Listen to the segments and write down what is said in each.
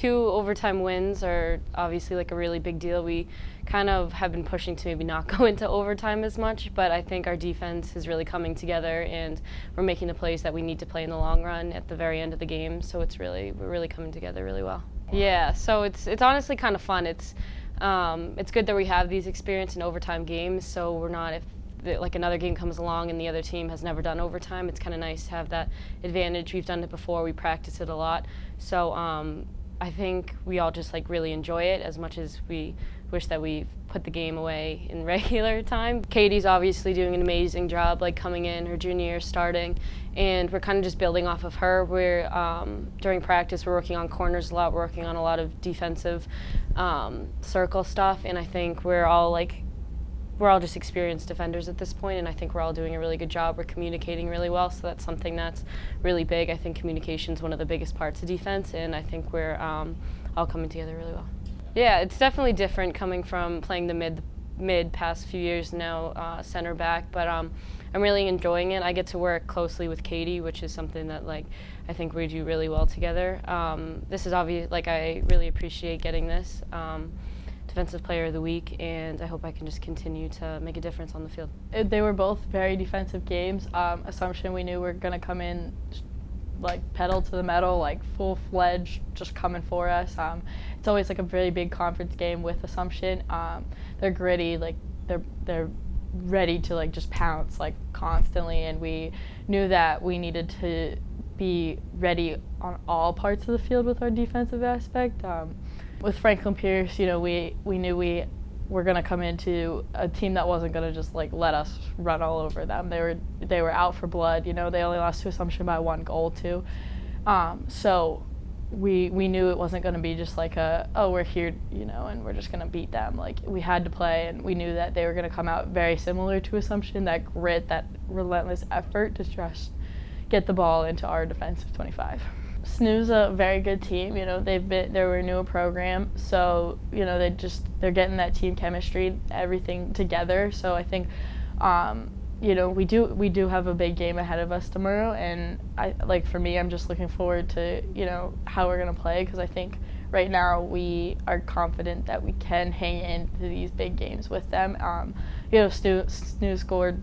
2 overtime wins are obviously like a really big deal. We kind of have been pushing to maybe not go into overtime as much, but I think our defense is really coming together and we're making the plays that we need to play in the long run at the very end of the game. So we're really coming together really well. Yeah, so it's honestly kind of fun. It's good that we have these experience in overtime games, so we're not, if like another game comes along and the other team has never done overtime, it's kind of nice to have that advantage. We've done it before, we practice it a lot. So I think we all just like really enjoy it as much as we wish that we put the game away in regular time. Katie's obviously doing an amazing job, like coming in her junior year, starting, and we're kind of just building off of her. We're during practice we're working on corners a lot, we're working on a lot of defensive circle stuff, and I think we're all just experienced defenders at this point, and I think we're all doing a really good job. We're communicating really well, so that's something that's really big. I think communication is one of the biggest parts of defense, and I think we're all coming together really well. Yeah, it's definitely different coming from playing the mid past few years now, center back, but I'm really enjoying it. I get to work closely with Katie, which is something that like I think we do really well together. This is obvious, like I really appreciate getting this. Defensive Player of the Week, and I hope I can just continue to make a difference on the field. They were both very defensive games. Assumption, we knew we were going to come in like pedal to the metal, like full-fledged, just coming for us. It's always like a really big conference game with Assumption. They're gritty, like they're ready to like just pounce like constantly, and we knew that we needed to be ready on all parts of the field with our defensive aspect. With Franklin Pierce, you know, we knew we were going to come into a team that wasn't going to just like let us run all over them. They were out for blood. You know, they only lost to Assumption by 1 goal too. So we knew it wasn't going to be just like we're here, you know, and we're just going to beat them. Like we had to play, and we knew that they were going to come out very similar to Assumption. That grit, that relentless effort to just get the ball into our defensive 25. SNU's a very good team. You know, they were a newer program, so you know they're getting that team chemistry, everything together. So I think, you know, we do have a big game ahead of us tomorrow, and for me, I'm just looking forward to, you know, how we're gonna play, because I think right now we are confident that we can hang into these big games with them. You know, SNU scored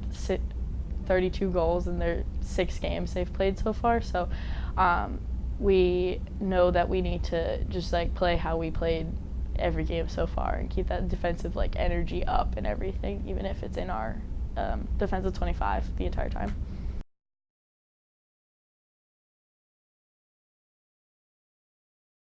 32 goals in their 6 games they've played so far, so. We know that we need to just like play how we played every game so far and keep that defensive like energy up and everything, even if it's in our defensive 25 the entire time.